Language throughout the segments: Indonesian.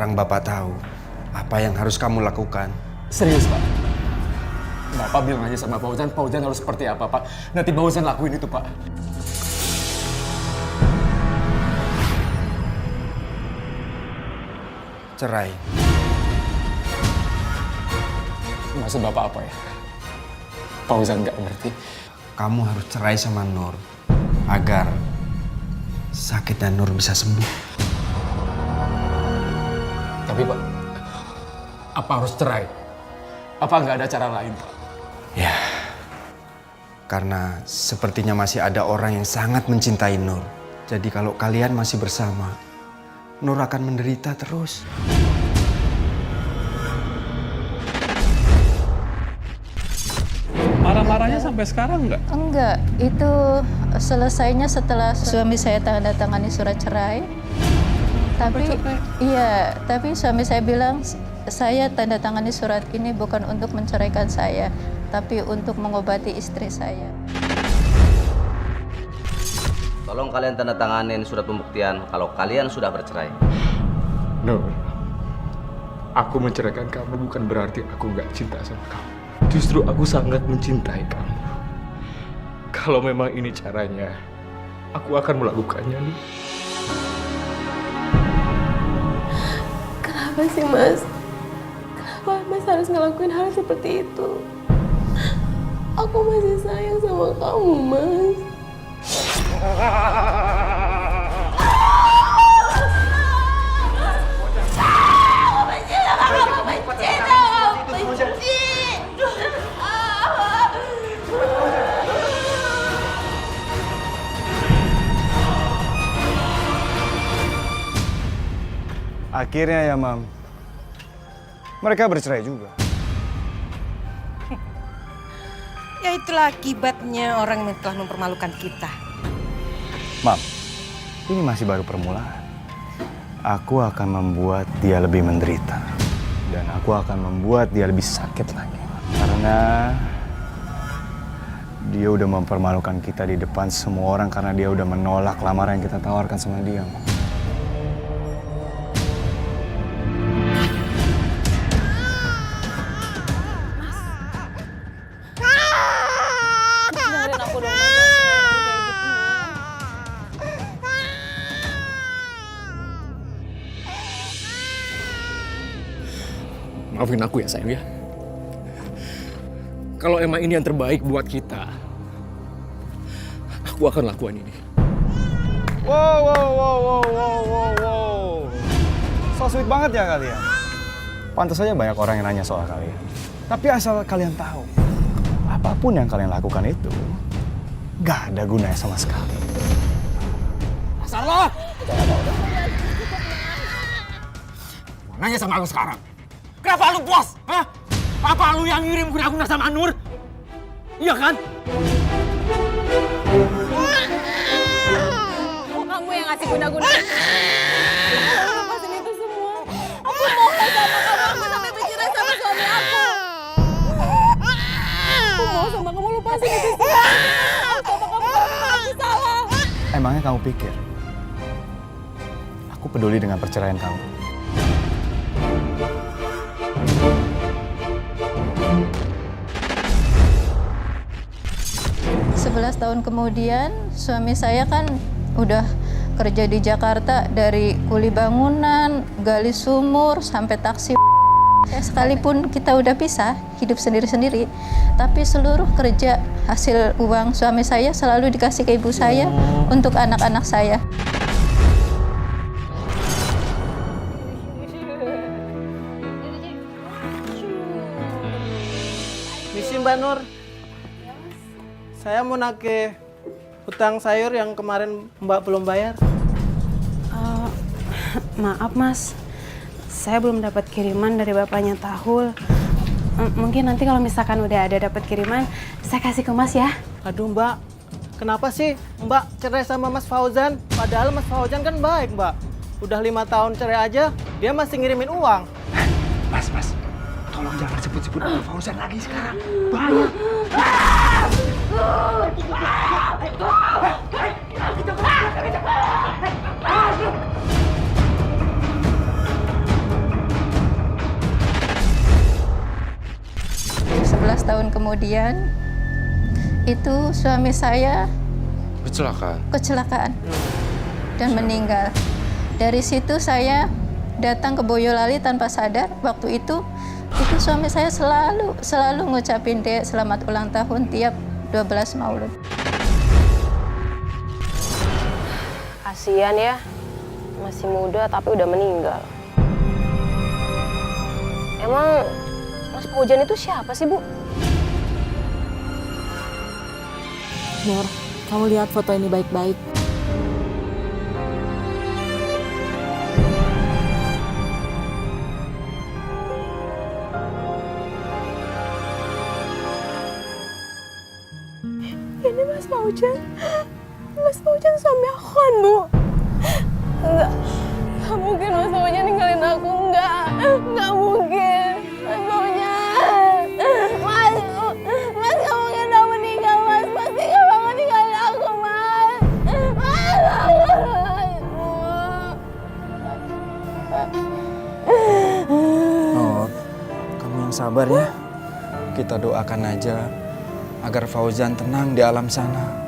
Sekarang Bapak tahu apa yang harus kamu lakukan. Serius, Pak? Bapak bilang aja sama Fauzan harus seperti apa, Pak. Nanti Fauzan lakuin itu, Pak. Cerai. Maksud Bapak apa ya? Fauzan nggak ngerti. Kamu harus cerai sama Nur agar sakitnya Nur bisa sembuh. Tapi, Pak, apa harus cerai? Apa nggak ada cara lain, Pak? Ya, karena sepertinya masih ada orang yang sangat mencintai Nur. Jadi kalau kalian masih bersama, Nur akan menderita terus. Marah-marahnya sampai sekarang nggak? Enggak, itu selesainya setelah suami saya tanda tangani surat cerai. Tapi suami saya bilang, saya tanda tangani surat ini bukan untuk menceraikan saya, tapi untuk mengobati istri saya. Tolong kalian tanda tanganin surat pembuktian kalau kalian sudah bercerai. Nur, aku menceraikan kamu bukan berarti aku nggak cinta sama kamu. Justru aku sangat mencintai kamu. Kalau memang ini caranya, aku akan melakukannya, Nur. Kenapa sih, Mas? Kenapa Mas harus ngelakuin hal seperti itu? Aku masih sayang sama kamu, Mas. Akhirnya ya, Mam. Mereka bercerai juga. Ya itulah akibatnya orang yang telah mempermalukan kita. Mam, ini masih baru permulaan. Aku akan membuat dia lebih menderita. Dan aku akan membuat dia lebih sakit lagi. Karena dia udah mempermalukan kita di depan semua orang karena dia udah menolak lamaran yang kita tawarkan sama dia, Mam. Dengerin aku dong, Mas. Maafin aku ya, sayang ya. Kalau emang ini yang terbaik buat kita, aku akan lakukan ini. Wow. So sweet banget ya kalian. Pantas saja banyak orang yang nanya soal kalian. Tapi asal kalian tahu, apapun yang kalian lakukan itu gak ada gunanya sama sekali. Asal lo! Nanya sama aku sekarang. Kenapa lu puas? Hah? Apa lu yang ngirim guna-guna sama Nur? Iya kan? Kok kamu yang ngasih guna-guna? Aku lepasin itu semua. Aku mohon sama kamu, aku sampai bercerai sama suami aku. Aku mau sama kamu lepasin itu semua. Aku sama kamu karena aku salah. Emangnya kamu pikir aku peduli dengan perceraian kamu? 11 tahun kemudian, suami saya kan udah kerja di Jakarta dari kuli bangunan, gali sumur, sampai taksi. Sekalipun kita udah pisah, hidup sendiri-sendiri, tapi seluruh kerja hasil uang suami saya selalu dikasih ke ibu saya untuk anak-anak saya. Misi Mbak Nur, saya mau nagih hutang sayur yang kemarin Mbak belum bayar. Maaf Mas, saya belum dapat kiriman dari bapaknya Tahul. Mungkin nanti kalau misalkan udah ada dapat kiriman, saya kasih ke Mas ya. Aduh Mbak, kenapa sih Mbak cerai sama Mas Fauzan? Padahal Mas Fauzan kan baik Mbak. Udah 5 tahun cerai aja, dia masih ngirimin uang. Mas, tolong jangan sebut-sebut nama Fauzan lagi sekarang. Bahaya. tahun kemudian itu suami saya kecelakaan dan meninggal. Dari situ saya datang ke Boyolali tanpa sadar. Waktu itu suami saya selalu ngucapin Dek selamat ulang tahun tiap 12 Maulud. Kasian ya, masih muda tapi udah meninggal. Emang Mas Fauzan itu siapa sih, Bu? Nur, kamu lihat foto ini baik-baik. Ini Mas Fauzan. Mas Fauzan suami aku kan, Bu? Enggak mungkin Mas Fauzan ninggalin aku, enggak mungkin. Mas Fauzan, Mas gak mungkin udah meninggal, Mas. Pasti gak bakal ninggalin aku, Mas. Nur, kamu yang sabar ya. Kita doakan aja agar Fauzan tenang di alam sana.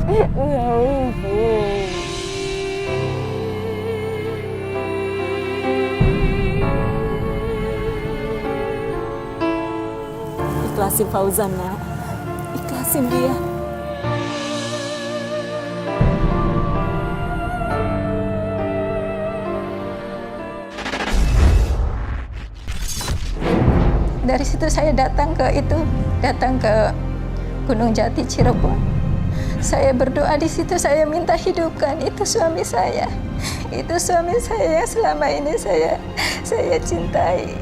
Gak mungkin. Ikhlasin Fauzan, nak. Ikhlasin dia. Dari situ saya datang ke Gunung Jati Cirebon. Saya berdoa di situ, saya minta hidupkan itu suami saya. Itu suami saya yang selama ini saya cintai.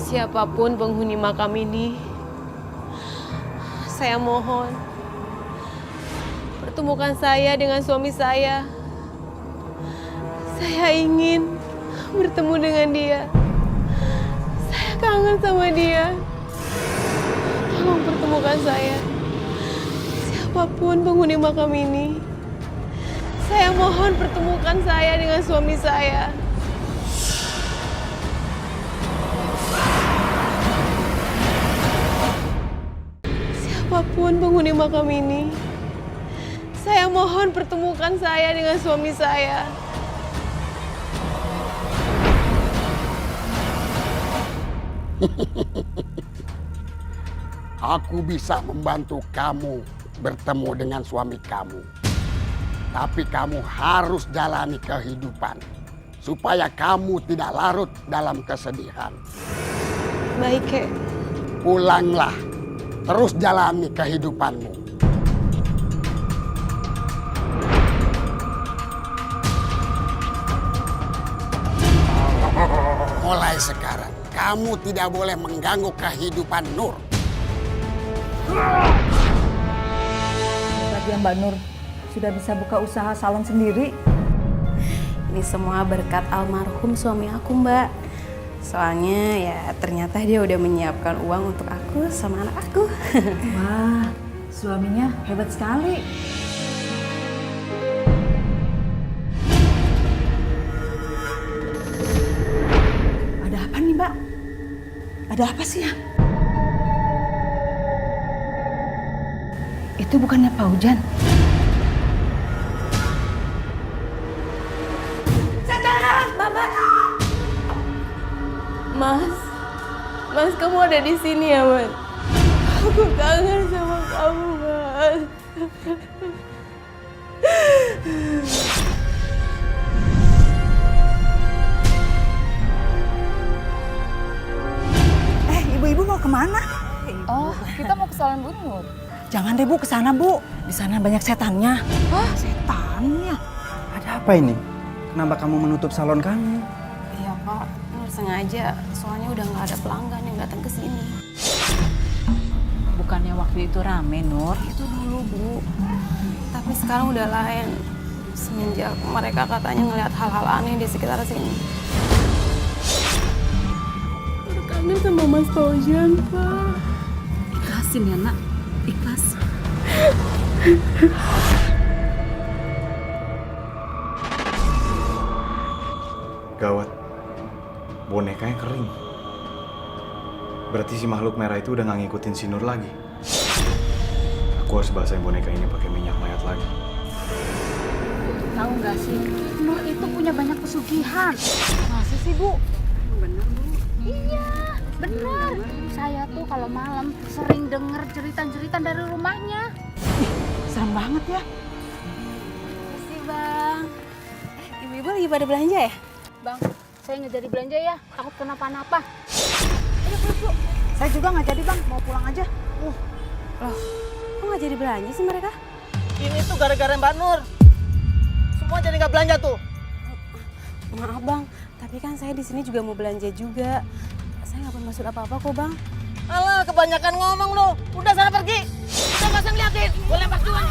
Siapapun penghuni makam ini, saya mohon pertemukan saya dengan suami saya. Saya ingin bertemu dengan dia. Saya kangen sama dia. Tolong pertemukan saya. Siapapun penghuni makam ini, saya mohon pertemukan saya dengan suami saya. Siapapun penghuni makam ini, saya mohon pertemukan saya dengan suami saya. Aku bisa membantu kamu bertemu dengan suami kamu. Tapi kamu harus jalani kehidupan supaya kamu tidak larut dalam kesedihan. Baik, Kek. Pulanglah, terus jalani kehidupanmu. Mulai sekarang, kamu tidak boleh mengganggu kehidupan Nur. Bagian Mbak Nur sudah bisa buka usaha salon sendiri. Ini semua berkat almarhum suami aku, Mbak. Soalnya ya ternyata dia udah menyiapkan uang untuk aku sama anak aku. Wah, suaminya hebat sekali. Ada apa nih, Mbak? Ada apa sih ya? Itu bukannya Fauzan? Mas, kamu ada di sini ya, Mas? Aku kangen sama kamu, Mas. Ibu-ibu mau kemana? Oh, kita mau ke Salon Bu Nur. Jangan deh, Bu, ke sana, Bu. Di sana banyak setannya. Hah? Setannya? Ada apa ini? Kenapa kamu menutup salon kamu? Iya, Pak. Nur sengaja. Soalnya udah nggak ada pelanggan yang datang ke sini. Bukannya waktu itu rame, Nur? Itu dulu, Bu. Tapi sekarang udah lain. Semenjak mereka katanya ngelihat hal-hal aneh di sekitar sini. Nur kangen sama Mas Fauzan, Pak. Ikhlasin ya, Nak. Ikhlas. Gawat. Bonekanya kering. Berarti si makhluk merah itu udah nggak ngikutin si Nur lagi. Aku harus basahin boneka ini pakai minyak mayat lagi. Tahu nggak sih, Nur itu punya banyak pesugihan. Masa sih, Bu? Bener, Bu. Iya, bener. Saya tuh kalau malam sering denger cerita-cerita dari rumahnya. Serem banget ya. Makasih, Bang. Ibu-ibu lagi pada belanja ya? Bang, saya nggak jadi belanja ya, takut kenapa-napa. Ayo pulang yuk. Saya juga nggak jadi bang, mau pulang aja. Loh, kok nggak jadi belanja sih mereka? Ini tuh gara-gara Mbak Nur. Semua jadi nggak belanja tuh. Maaf Bang, tapi kan saya di sini juga mau belanja juga. Saya nggak bermaksud apa-apa kok Bang. Alah, kebanyakan ngomong lu. Udah sana pergi. Udah nggak usah ngeliatin. Gue lempar jual.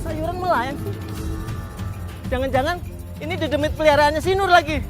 Sayuran melayang sih. Jangan-jangan ini dedemit peliharaannya si Nur lagi.